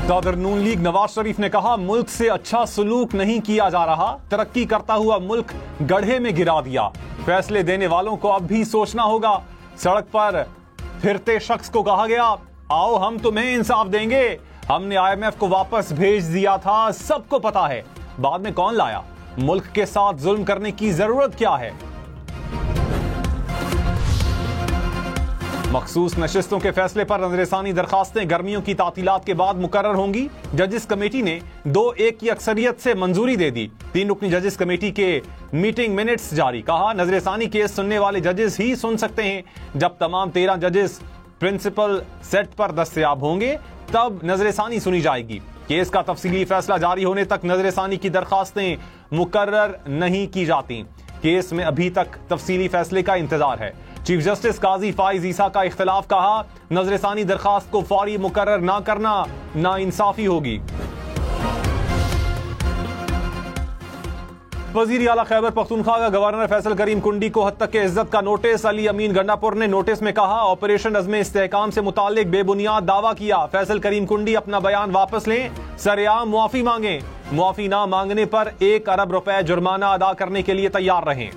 सदर नून लीग नवाज शरीफ ने कहा, मुल्क से अच्छा सलूक नहीं किया जा रहा, तरक्की करता हुआ मुल्क गड्ढे में गिरा दिया। फैसले देने वालों को अब भी सोचना होगा। सड़क पर फिरते शख्स को कहा गया, आओ हम तुम्हें इंसाफ देंगे, हमने IMF को वापस भेज दिया था, सबको पता है। बाद में कौन लाया? मुल्क के साथ जुल्म करने की जरूरत क्या है? मखसूस नशिस्तों के फैसले पर नजरसानी दरखास्तें गर्मियों की तातीलात के बाद मुकर्रर होंगी। जजिस कमेटी ने 2-1 की अक्सरियत से मंजूरी दे दी। 3 रुकनी जजिस कमेटी के मीटिंग मिनट्स जारी। कहा, नजरसानी केस सुनने वाले जजिस ही सुन सकते हैं। जब तमाम 13 जजिस प्रिंसिपल सेट पर दस्तयाब होंगे तब नजरसानी सुनी जाएगी। केस का तफसीली फैसला जारी होने तक नजरसानी की दरखास्तें मुकर्रर नहीं की जाती। केस में अभी तक तफसीली फैसले का इंतजार है। चीफ जस्टिस काजी फाइज ईसा का इख्तिलाफ। कहा, नजरसानी दरखास्त को फौरी मुकर्रर ना करना नाइंसाफी होगी। वजीर आला खैबर पख्तूनख्वा का गवर्नर फैसल करीम कुंडी को हद तक के इज्जत का नोटिस। अली अमीन गंडापुर ने नोटिस में कहा, ऑपरेशन अज़्मे इस्तेहकाम से मुताल्लिक बेबुनियाद दावा किया। फैसल करीम कुंडी अपना बयान वापस लें, सरेआम मुआफी मांगे। मुआफी ना मांगने पर 1 अरब रुपए जुर्माना अदा करने के लिए तैयार रहें।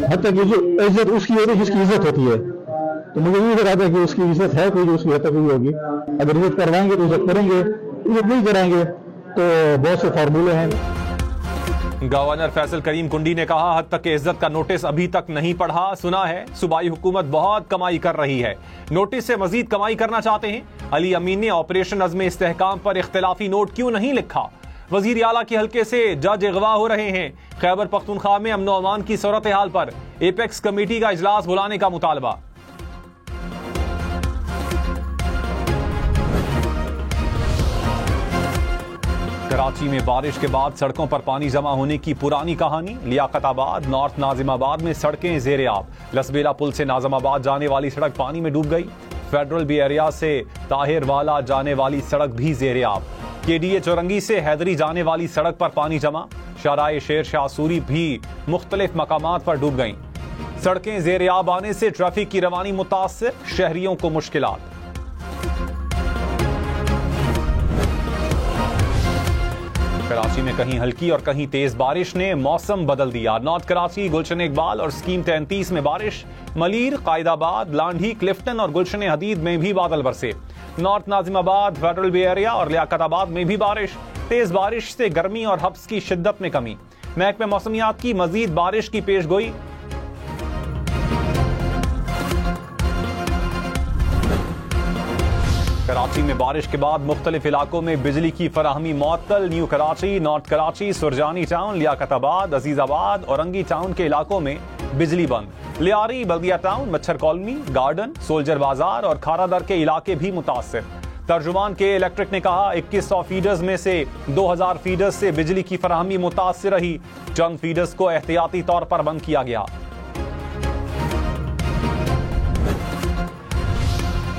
हद तक ये जो इज्जत उसकी होती है जिसकी इज्जत होती है, तो मुझे नहीं लगा था कि उसकी इज्जत है कोई जो उसकी हद तक हुई होगी। अगर इज्जत करवाएंगे तो इज्जत करेंगे, इज्जत नहीं कराएंगे तो बहुत से फार्मूले हैं। गवर्नर फैसल करीम कुंडी ने कहा, हद तक के इज्जत का नोटिस अभी तक नहीं पढ़ा। सुना है सूबाई हुकूमत बहुत कमाई कर रही है, नोटिस से मजीद कमाई करना चाहते हैं। अली अमीन ने ऑपरेशन अज़्मे इस्तेहकाम पर इख्तिलाफी नोट क्यों नहीं लिखा? वजीर आला के हल्के से जज अगवा हो रहे हैं। खैबर पख्तूनख्वा में अमन अमान की सूरत हाल पर एपेक्स कमेटी का इजलास बुलाने का मुतालबा। कराची में बारिश के बाद सड़कों पर पानी जमा होने की पुरानी कहानी। लियाकताबाद नॉर्थ नाजिमाबाद में सड़कें ज़ेरे आब। लसबेला पुल से नाजिमाबाद जाने वाली सड़क पानी में डूब गई। फेडरल बी एरिया से ताहिर वाला जाने वाली सड़क भी ज़ेरे आब। KDA चौरंगी से हैदरी जाने वाली सड़क पर पानी जमा। शाहराह शेर शाह सूरी भी मुख्तलिफ मकामात पर डूब गईं। सड़कें ज़ेरे आब आने से ट्रैफिक की रवानी मुतासिर, शहरियों को मुश्किलात। कराची में कहीं हल्की और कहीं तेज बारिश ने मौसम बदल दिया। नॉर्थ कराची, गुलशन इकबाल और स्कीम 33 में बारिश। मलीर, कायदाबाद, लांढी, क्लिफ्टन और गुलशन हदीद में भी बादल बरसे। North Nazimabad, federal B area और लियाकताबाद में भी बारिश। तेज बारिश से गर्मी और हब्स की शिद्दत में कमी। महकमे मौसमियात की मजीद बारिश की पेशगोई। कराची में बारिश के बाद मुख्तलिफ इलाकों में बिजली की फराहमी मुअत्तल। New Karachi, north Karachi, Surjani town, Liaquatabad, Azizabad, Orangi town के इलाकों में बिजली बंद। लियारी, बल्दिया टाउन, मच्छर कॉलोनी, गार्डन, सोल्जर बाजार और खारादर के इलाके भी मुतासिर। तर्जुमान के इलेक्ट्रिक ने कहा, 2100 फीडर्स में से 2000 फीडर्स से बिजली की फराहमी मुतासिर रही। चंद फीडर्स को एहतियाती तौर पर बंद किया गया।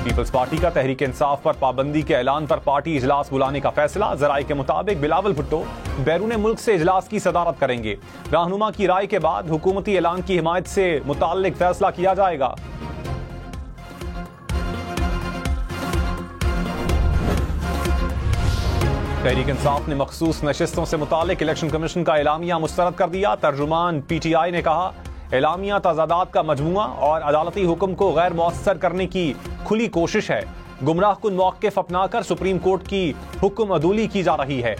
पीपल्स पार्टी का तहरीक इंसाफ पर पाबंदी के ऐलान पर पार्टी इजलास बुलाने का फैसला। जराये के मुताबिक बिलावल भुट्टो बैरून मुल्क से इजलास की सदारत करेंगे। रहनुमा की राय के बाद हुकूमती ऐलान की हिमायत से मुताल्लिक फैसला किया जाएगा। तहरीक इंसाफ ने मखसूस नशिस्तों से मुताल्लिक इलेक्शन कमीशन का एलामिया मुस्तरद कर दिया। तर्जुमान PTI ने कहा, एलामिया तजादात का मजमुआ और अदालती हुक्म को गैर मौसर करने की खुली कोशिश है। गुमराह कुन मौक़िफ़ अपनाकर सुप्रीम कोर्ट की हुक्म अदूली की जा रही है।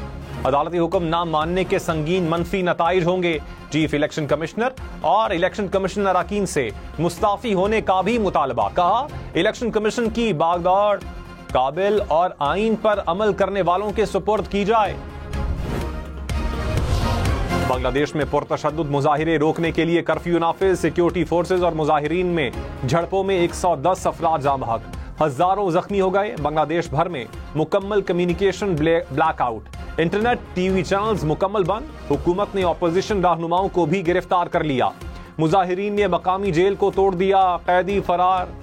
अदालती हुक्म ना मानने के संगीन मनफी नताइज होंगे। चीफ इलेक्शन कमिश्नर और इलेक्शन कमीशन अरकान से मुस्ताफी होने का भी मुतालबा। कहा, इलेक्शन कमीशन की बागदौड़ काबिल और आइन पर अमल करने वालों के सुपुर्द की जाए। बांग्लादेश में पुरतशद्दुद मुजाहिरे रोकने के लिए कर्फ्यू नाफिज। सिक्योरिटी फोर्सेज और मुजाहिरीन में झड़पों में 110 अफराद जाँ बहक, हजारों जख्मी हो गए। बांग्लादेश भर में मुकम्मल communication blackout. Internet, TV channels मुकम्मल बंद। हुकूमत ने ऑपोजिशन रहनुमाओं को भी गिरफ्तार कर लिया। मुजाहिरीन ने मकामी जेल को तोड़ दिया, कैदी फरार।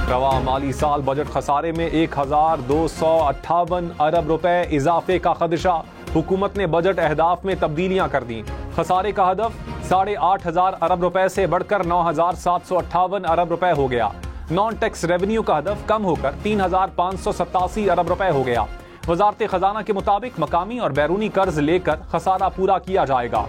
रवा माली साल बजट खसारे में 1258 अरब रुपए इजाफे का खदशा। हुकूमत ने बजट अहदाफ में तब्दीलियां कर दी। खसारे का हदफ 8,500 अरब रुपए से बढ़कर 9,758 अरब रुपए हो गया। नॉन टैक्स रेवेन्यू का हदफ कम होकर 3,587 अरब रुपए हो गया। वजारत खजाना के मुताबिक मकामी और बैरूनी कर्ज लेकर खसारा पूरा किया जाएगा।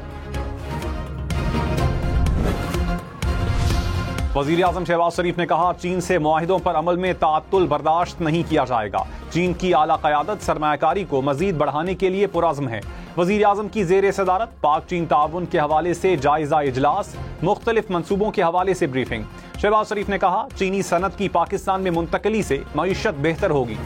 वजीर आजम शहबाज शरीफ ने कहा, चीन से मुआहिदों पर अमल में ताअत्तुल बर्दाश्त नहीं किया जाएगा। चीन की आला क़यादत सरमायाकारी को मजीद बढ़ाने के लिए पुरअज़्म है। वजीर आजम की ज़ेर सदारत पाक चीन ताउन के हवाले से जायजा इजलास, मुख्तलिफ मंसूबों के हवाले से ब्रीफिंग। शहबाज शरीफ ने कहा, चीनी सनत की पाकिस्तान में मुंतकली से मईशत बेहतर होगी।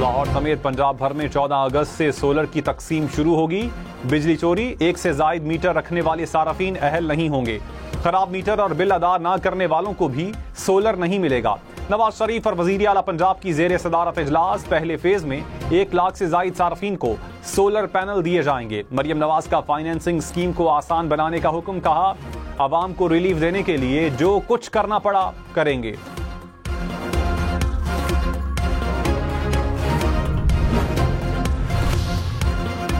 लाहौर समेत पंजाब भर में 14 अगस्त से सोलर की तकसीम शुरू होगी। बिजली चोरी, 1 से ज़ायद मीटर रखने वाले सारफीन अहल नहीं होंगे। खराब मीटर और बिल अदा न करने वालों को भी सोलर नहीं मिलेगा। नवाज शरीफ और वजीर आला पंजाब की जेर सदारत इजलास, पहले फेज में 1 लाख से ज़ायद सारफीन को सोलर पैनल दिए जाएंगे। मरियम नवाज का फाइनेंसिंग स्कीम को आसान बनाने का हुक्म, कहा आवाम को रिलीफ देने के लिए जो कुछ करना पड़ा करेंगे।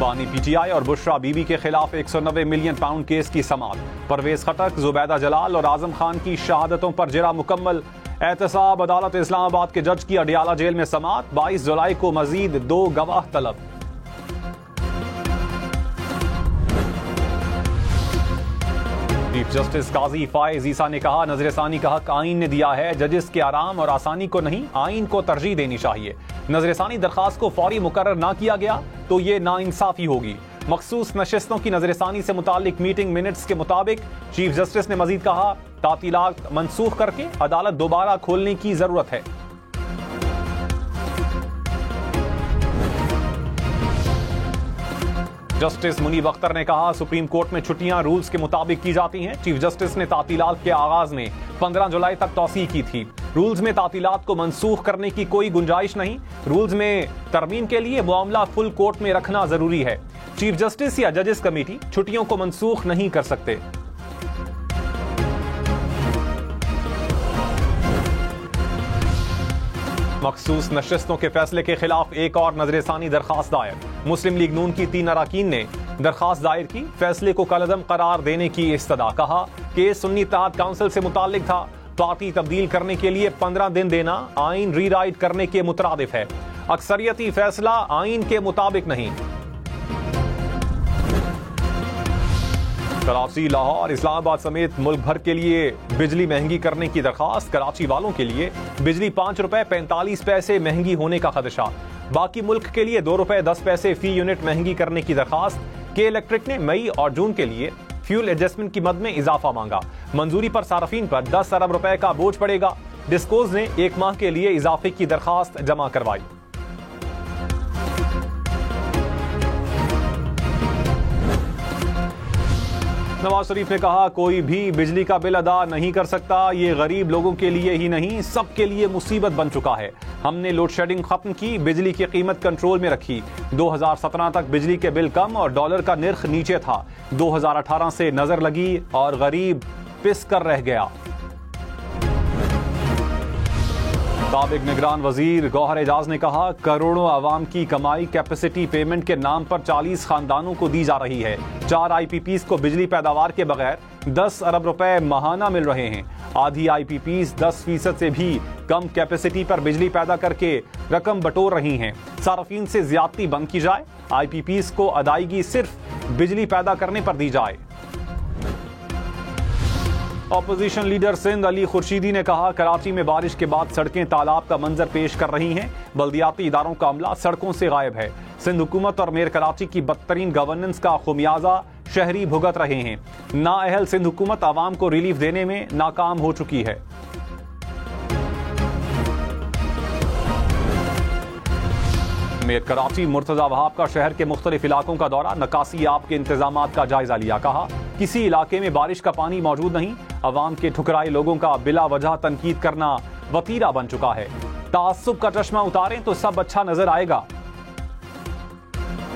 बानी पीटीआई और बुशरा बीबी के खिलाफ 190 मिलियन पाउंड केस की समाअत। परवेज खटक, जुबैदा जलाल और आजम खान की शहादतों पर जिरा मुकम्मल। एहतसाब अदालत इस्लामाबाद के जज की अडियाला जेल में समाअत। 22 जुलाई को मजीद 2 गवाह तलब। चीफ जस्टिस काजी फायज ईसा ने कहा, नजरसानी का हक आइन ने दिया है, जजेस के आराम और आसानी को नहीं, आइन को तरजीह देनी चाहिए। नजरसानी दरखास्त को फौरी मुकर्रर ना किया गया तो ये नाइंसाफी होगी। मखसूस नशिस्तों की नजरसानी से मुतालिक मीटिंग मिनट्स के मुताबिक चीफ जस्टिस ने मजीद कहा, तातीलात मनसूख करके अदालत दोबारा खोलने की जरूरत है। जस्टिस मुनीब अख्तर ने कहा, सुप्रीम कोर्ट में छुट्टियां रूल्स के मुताबिक की जाती हैं। चीफ जस्टिस ने तातीलात के आगाज में 15 जुलाई तक तौसीह की थी। रूल्स में तातीलात को मनसूख करने की कोई गुंजाइश नहीं। रूल्स में तरमीम के लिए मामला फुल कोर्ट में रखना जरूरी है। चीफ जस्टिस या जजेस कमेटी छुट्टियों को मनसूख नहीं कर सकते। मखसूस नशिस्तों के फैसले के खिलाफ एक और नजरसानी दरखास्त दायर। मुस्लिम लीग नून की 3 अरकान ने दरखास्त दायर की, फैसले को कलअदम करार देने की इस्तदा। कहा कि सुन्नी इत्तेहाद काउंसिल से मुताल्लिक था, पार्टी तब्दील करने के लिए 15 दिन देना आइन रीराइट करने के मुतरादिफ है। अक्सरियती फैसला आइन के मुताबिक नहीं। कराची, लाहौर, इस्लामाबाद समेत मुल्क भर के लिए बिजली महंगी करने की दरखास्त। कराची वालों के लिए बिजली 5 रुपए 45 पैसे महंगी होने का खदशा। बाकी मुल्क के लिए 2 रुपए 10 पैसे फी यूनिट महंगी करने की दरखास्त। के इलेक्ट्रिक ने मई और जून के लिए फ्यूल एडजस्टमेंट की मद में इजाफा मांगा। मंजूरी पर सार्फिन पर 10 अरब रुपए का बोझ पड़ेगा। डिस्कोज ने 1 माह के लिए इजाफे की दरखास्त जमा करवाई। नवाज शरीफ ने कहा, कोई भी बिजली का बिल अदा नहीं कर सकता। ये गरीब लोगों के लिए ही नहीं, सबके लिए मुसीबत बन चुका है। हमने लोड शेडिंग खत्म की, बिजली की कीमत कंट्रोल में रखी। 2017 तक बिजली के बिल कम और डॉलर का निर्ख नीचे था। 2018 से नजर लगी और गरीब पिस कर रह गया। साबिक निगरान वजीर गौहर एजाज ने कहा, करोड़ों आवाम की कमाई कैपेसिटी पेमेंट के नाम पर 40 खानदानों को दी जा रही है। 4 IPPs को बिजली पैदावार के बगैर 10 अरब रुपए माहाना मिल रहे हैं। आधी IPPs 10% से भी कम कैपेसिटी पर बिजली पैदा करके रकम बटोर रही हैं। सार्फिन से ज्यादती बंद की जाए, IPPs को अदायगी सिर्फ बिजली पैदा करने पर दी जाए। ऑपोजिशन लीडर सिंध अली खुर्शीदी ने कहा, कराची में बारिश के बाद सड़कें तालाब का मंजर पेश कर रही हैं। बल्दियाती इदारों का अमला सड़कों से गायब है। सिंध हुकूमत और मेयर कराची की बदतरीन गवर्नेंस का खुमियाजा शहरी भुगत रहे हैं। नाअहल सिंध हुकूमत आवाम को रिलीफ देने में नाकाम हो चुकी है। मेयर कराची मुर्तजा वहाब का शहर के मुख्तलिफ इलाकों का दौरा, नकासी आब के इंतजामात का जायजा लिया। कहा, किसी इलाके में बारिश का पानी मौजूद नहीं। अवाम के ठुकराए लोगों का बिला वजह तनकीद करना वतीरा बन चुका है। तासुब का चश्मा उतारें तो सब अच्छा नजर आएगा।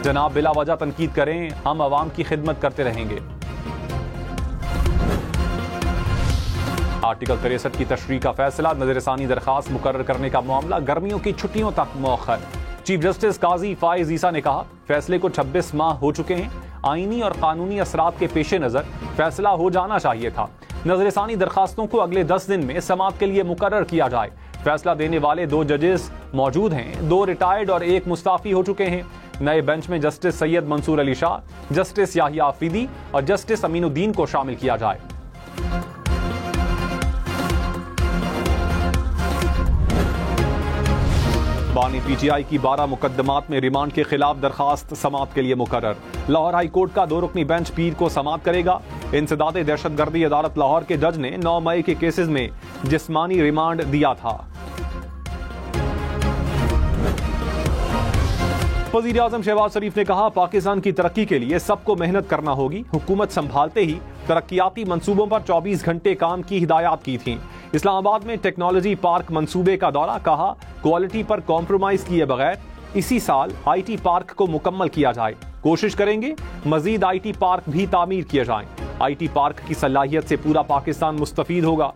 जनाब, बिला वजह तनकीद करें, हम अवाम की खिदमत करते रहेंगे। आर्टिकल 63 की तशरीह का फैसला, नजरसानी दरखास्त मुकर्रर करने का मामला गर्मियों की छुट्टियों तक मौखर। चीफ जस्टिस काजी फाइज ईसा ने कहा, फैसले को 26 माह हो चुके हैं, आईनी और कानूनी असरात के पेश नजर फैसला हो जाना चाहिए था। नजरसानी दरखास्तों को अगले 10 दिन में समाअत के लिए मुकर्रर किया जाए। फैसला देने वाले 2 जजेस मौजूद हैं, 2 रिटायर्ड और 1 मुस्ताफी हो चुके हैं। नए बेंच में जस्टिस सैयद मंसूर अली शाह, जस्टिस याहिया आफरीदी और जस्टिस अमीनुद्दीन को शामिल किया जाए। बानी पीटीआई की 12 मुकदमात में रिमांड के खिलाफ दरखास्त समाअत के लिए मुकर्रर। लाहौर हाई कोर्ट का 2 रुकनी बेंच पीर को समाअत करेगा। इंसदाद दहशतगर्दी अदालत लाहौर के जज ने 9 मई के केसेस में जिस्मानी रिमांड दिया था। वज़ीर आज़म शहबाज शरीफ ने कहा, पाकिस्तान की तरक्की के लिए सबको मेहनत करना होगी। हुकूमत संभालते ही तरक्याती मंसूबों पर 24 घंटे काम की हिदायत की थी। इस्लामाबाद में टेक्नोलॉजी पार्क मंसूबे का दौरा, कहा क्वालिटी पर कॉम्प्रोमाइज किए बगैर इसी साल आईटी पार्क को मुकम्मल किया जाए। कोशिश करेंगे मजीद आईटी पार्क भी तामीर किए जाएं। आईटी पार्क की सलाहियत से पूरा पाकिस्तान मुस्तफीद होगा।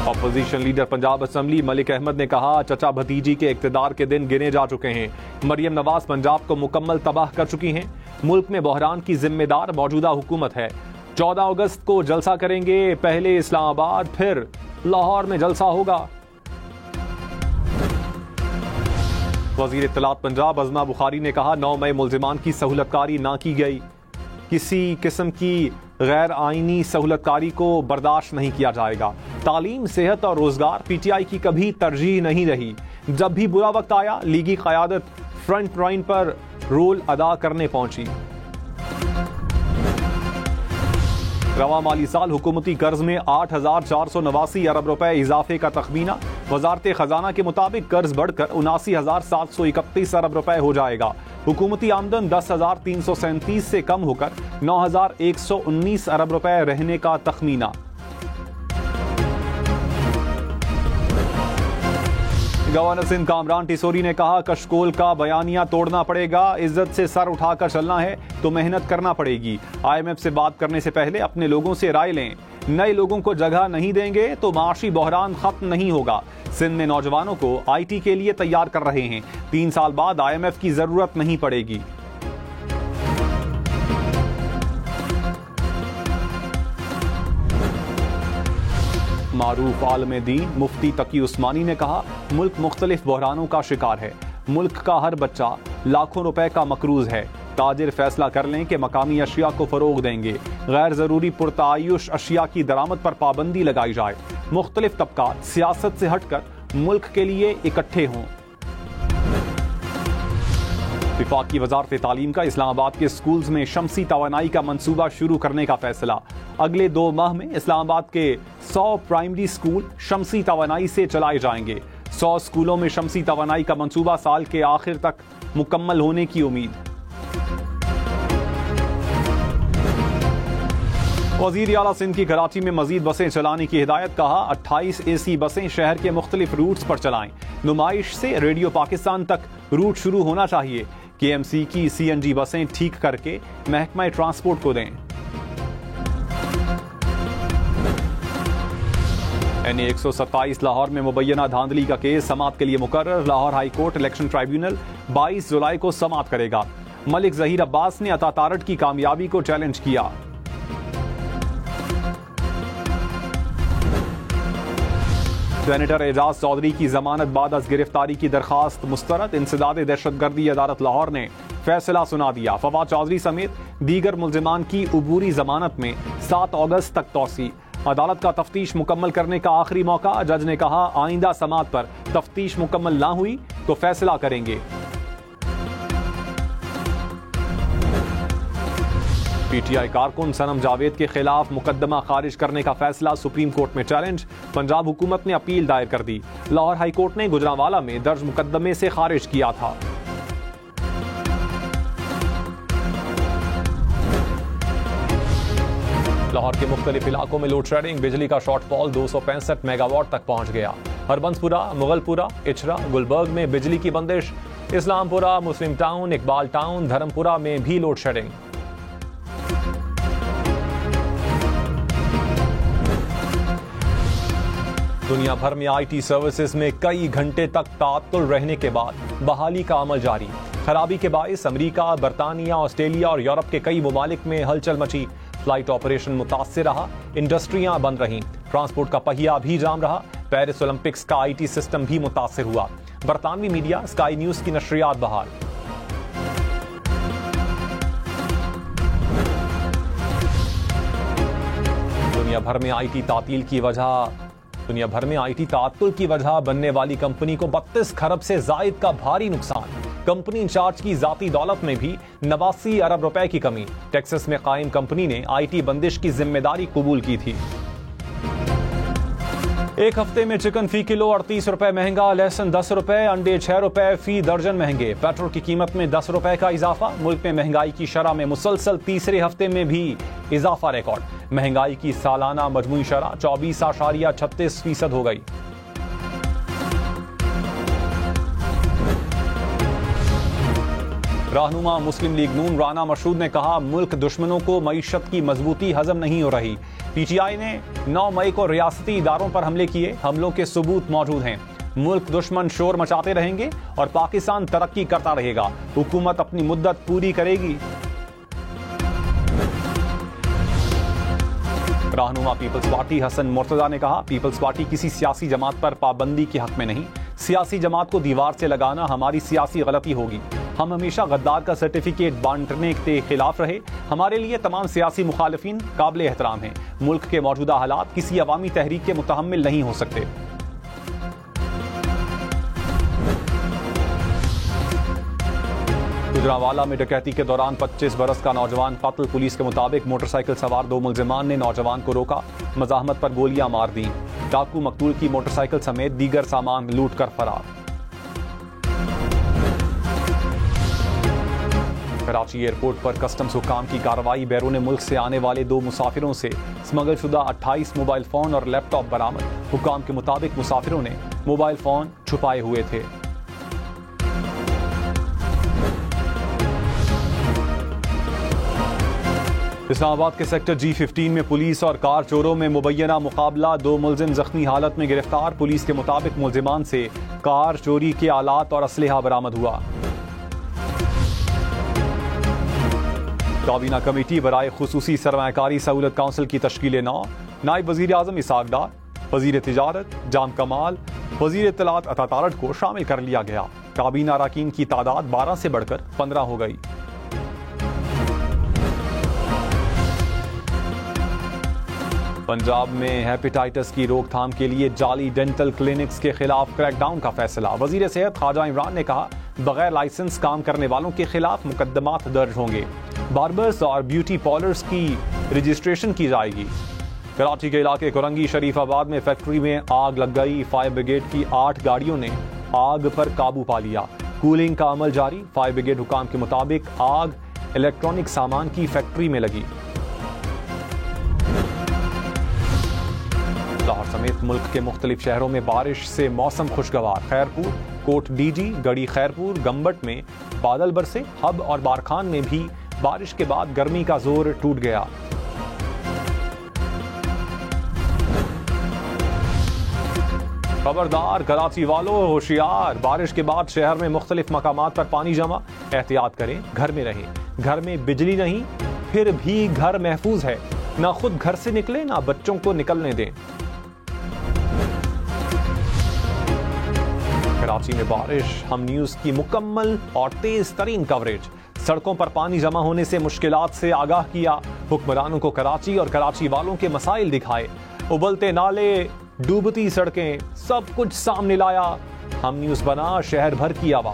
Opposition leader Punjab assembly Malik Ahmad ने कहा, चचा भतीजी के इक्तदार के दिन गिने जा चुके हैं। मरियम नवाज पंजाब को मुकम्मल तबाह कर चुकी हैं। मुल्क में बहरान की जिम्मेदार मौजूदा हुकूमत है। 14 अगस्त को जलसा करेंगे, पहले इस्लामाबाद फिर लाहौर में जलसा होगा। वजीर इत्तलात पंजाब अज़मा बुखारी ने कहा, 9 मई मुल्जिमान की सहूलतकारी ना की गई। किसी किस्म की गैर आईनी सहूलतकारी को बर्दाश्त नहीं किया जाएगा। तालीम, सेहत और रोजगार पीटीआई की कभी तरजीह नहीं रही। जब भी बुरा वक्त आया, लीगी क़यादत फ्रंट लाइन पर रोल अदा करने पहुंची। रवा माली साल हुकूमती कर्ज में 8,489 अरब रुपए इजाफे का तखमीना। वजारत खजाना के मुताबिक कर्ज बढ़कर 79,731 अरब रुपए हो जाएगा। हुकूमती आमदन 10,337 से कम होकर 9,119 अरब रुपए रहने का तखमीना। गवर्नर सिंध कामरान टिसोरी ने कहा, कशकोल का बयानिया तोड़ना पड़ेगा। इज्जत से सर उठाकर चलना है तो मेहनत करना पड़ेगी। IMF से बात करने से पहले अपने लोगों से राय लें। नए लोगों को जगह नहीं देंगे तो माशी बहरान खत्म नहीं होगा। सिंध में नौजवानों को IT के लिए तैयार कर रहे हैं। 3 साल बाद IMF की जरूरत नहीं पड़ेगी। मारूफ आलम दीन मुफ्ती तकी उस्मानी ने कहा, मुल्क मुख्तलिफ बहरानों का शिकार है। मुल्क का हर बच्चा लाखों रुपए का मकरूज है। ताजिर फैसला कर लें कि मकामी अशिया को फरोग देंगे। गैर जरूरी पुरतायुश अशिया की दरामद पर पाबंदी लगाई जाए। मुख्तलिफ तबकात सियासत से हटकर मुल्क के लिए इकट्ठे हों। विफाकी वजारत तालीम का इस्लामाबाद के स्कूल्स में शमसी तवानाई का मंसूबा शुरू करने का फैसला। अगले 2 माह में इस्लामाबाद के 100 प्राइमरी स्कूल शमसी तवानाई से चलाए जाएंगे। 100 स्कूलों में शमसी तवानाई का मंसूबा साल के आखिर तक मुकम्मल होने की उम्मीद। वज़ीर आला सिंध की कराची में मजीद बसें चलाने की हिदायत, कहा 28 AC बसें शहर के मुख्तलिफ रूट्स पर चलाएं। नुमाइश से रेडियो पाकिस्तान तक रूट शुरू होना चाहिए। KMC की CNG बसें ठीक करके महकमा ट्रांसपोर्ट को दें। NA 127 लाहौर में मुबैना धांधली का केस समाअत के लिए मुकर्रर। Lahore high court election tribunal 22 जुलाई को समाअत करेगा। मलिक जहीर अब्बास ने अता तारड़ की कामयाबी को चैलेंज किया। सेनेटर एजाज चौधरी की जमानत बाद अज गिरफ्तारी की दरखास्त मुस्तरद। इंसदाद दहशतगर्दी अदालत लाहौर ने फैसला सुना दिया। फवाद चौधरी समेत दीगर मुल्जिमान की उबूरी जमानत में 7 अगस्त तक तौसी। अदालत का तफ्तीश मुकम्मल करने का आखिरी मौका। जज ने कहा, आइंदा समाअत पर तफ्तीश मुकम्मल ना हुई तो फैसला करेंगे। PTI कारकुन सनम जावेद के खिलाफ मुकदमा खारिज करने का फैसला सुप्रीम कोर्ट में चैलेंज। पंजाब हुकूमत ने अपील दायर कर दी। लाहौर हाई कोर्ट ने गुजरांवाला में दर्ज मुकदमे से खारिज किया था। लाहौर के मुख्तलिफ इलाकों में लोड शेडिंग, बिजली का शॉर्टफॉल 265 मेगावाट तक पहुंच गया। हरबंसपुरा, मुगलपुरा, इचरा, गुलबर्ग में बिजली की बंदिश। इस्लामपुरा, मुस्लिम टाउन, इकबाल टाउन, धर्मपुरा में भी लोड शेडिंग। दुनिया भर में आईटी सर्विसेज में कई घंटे तक ताअत्तुल रहने के बाद बहाली का अमल जारी। खराबी के बायस अमेरिका, बरतानिया, ऑस्ट्रेलिया और यूरोप के कई ममालिक में हलचल मची। फ्लाइट ऑपरेशन मुतासिर रहा, इंडस्ट्रियां बंद रहीं, ट्रांसपोर्ट का पहिया भी जाम रहा। पेरिस ओलंपिक्स का आईटी सिस्टम भी मुतासिर हुआ। बरतानवी मीडिया स्काई न्यूज की नशरियात बहाल। दुनिया भर में आईटी ताअत्तुल की वजह बनने वाली कंपनी को 32 खरब से जायद का भारी नुकसान। कंपनी इंचार्ज की जाती दौलत में भी 89 अरब रुपए की कमी। टेक्सास में कायम कंपनी ने आईटी बंदिश की जिम्मेदारी कबूल की थी। एक हफ्ते में चिकन फी किलो 38 रुपए महंगा, लहसुन 10 रुपए, अंडे 6 रुपए फी दर्जन महंगे। पेट्रोल की कीमत में 10 रुपए का इजाफा। मुल्क में महंगाई की शरह में मुसलसल तीसरे हफ्ते में भी इजाफा रिकॉर्ड। महंगाई की सालाना मजमूई शरह 24.36% हो गई। रहनुमा मुस्लिम लीग नून राना मशहूद ने कहा, मुल्क दुश्मनों को मईशत की मजबूती हजम नहीं हो रही। पीटीआई ने 9 मई को रियासती इदारों पर हमले किए, हमलों के सबूत मौजूद हैं। मुल्क दुश्मन शोर मचाते रहेंगे और पाकिस्तान तरक्की करता रहेगा। हुकूमत अपनी मुद्दत पूरी करेगी। रहनुमा पीपल्स पार्टी हसन मुर्तजा ने कहा, पीपल्स पार्टी किसी सियासी जमात पर पाबंदी के हक में नहीं। सियासी जमात को दीवार से लगाना हमारी सियासी गलती होगी। हम हमेशा गद्दार का सर्टिफिकेट बांटने के खिलाफ रहे। हमारे लिए तमाम सियासी मुखालिफिन काबिल एहतराम हैं। मुल्क के मौजूदा हालात किसी अवामी तहरीक के मुतहम्मिल नहीं हो सकते। गुजरांवाला में डकैती के दौरान 25 बरस का नौजवान कत्ल। पुलिस के मुताबिक मोटरसाइकिल सवार 2 मुलजिमान ने नौजवान को रोका, मज़ाहमत पर गोलियां मार दी। डाकू मकतूल की मोटरसाइकिल समेत दीगर सामान लूट कर फरार। कराची एयरपोर्ट पर कस्टम्स हुकाम की कार्रवाई। बैरून मुल्क से आने वाले 2 मुसाफिरों से स्मगल शुदा 28 मोबाइल फोन और लैपटॉप बरामद। हुकाम के मुताबिक मुसाफिरों ने मोबाइल फोन छुपाए हुए थे। इस्लामाबाद के सेक्टर G15 में पुलिस और कार चोरों में मुबैना मुकाबला। 2 मुलजिम जख्मी हालत में गिरफ्तार। पुलिस के मुताबिक मुलजिमान से कार चोरी के आलात और असलहा बरामद हुआ। काबीना कमेटी बराए खुसूसी सरमायाकारी सहूलत काउंसिल की तश्कील 9। नायब वजीर आजम इसहाक डार, वजीर तिजारत जाम कमाल, वजीर इत्तलात अता तारड़ को शामिल कर लिया गया। काबीना अरकान की तादाद 12 से बढ़कर 15 हो गई। पंजाब में हेपेटाइटिस की रोकथाम के लिए जाली डेंटल क्लिनिक्स के खिलाफ क्रैकडाउन का फैसला। वजीर सेहत ख्वाजा इमरान ने कहा, बगैर लाइसेंस काम करने वालों के खिलाफ मुकदमात दर्ज होंगे। बार्बर्स और ब्यूटी पार्लर्स की रजिस्ट्रेशन की जाएगी। कराची के इलाके कुरंगी शरीफाबाद में फैक्ट्री में आग लग गई। फायर ब्रिगेड की 8 गाड़ियों ने आग पर काबू पा लिया। कूलिंग का अमल जारी। फायर ब्रिगेड हुकाम के मुताबिक आग इलेक्ट्रॉनिक सामान की फैक्ट्री में लगी। लाहौर समेत मुल्क के मुख्तलिफ शहरों में बारिश से मौसम खुशगवार। खैरपुर, कोट डीजी, गढ़ी खैरपुर, गम्बट में बादल बरसे। हब और बारखान में भी बारिश के बाद गर्मी का जोर टूट गया। खबरदार कराची वालों, होशियार। बारिश के बाद शहर में मुख्तलिफ मकामात पर पानी जमा। एहतियात करें, घर में रहें। घर में बिजली नहीं, फिर भी घर महफूज है। ना खुद घर से निकले, ना बच्चों को निकलने दें। कराची में बारिश, हम न्यूज की मुकम्मल और तेज तरीन कवरेज। सड़कों पर पानी जमा होने से मुश्किलात से आगाह किया। हुक्मरानों को कराची और कराची वालों के मसाइल दिखाए। उबलते नाले, डूबती सड़कें, सब कुछ सामने लाया। हम न्यूज बना शहर भर की आवाज।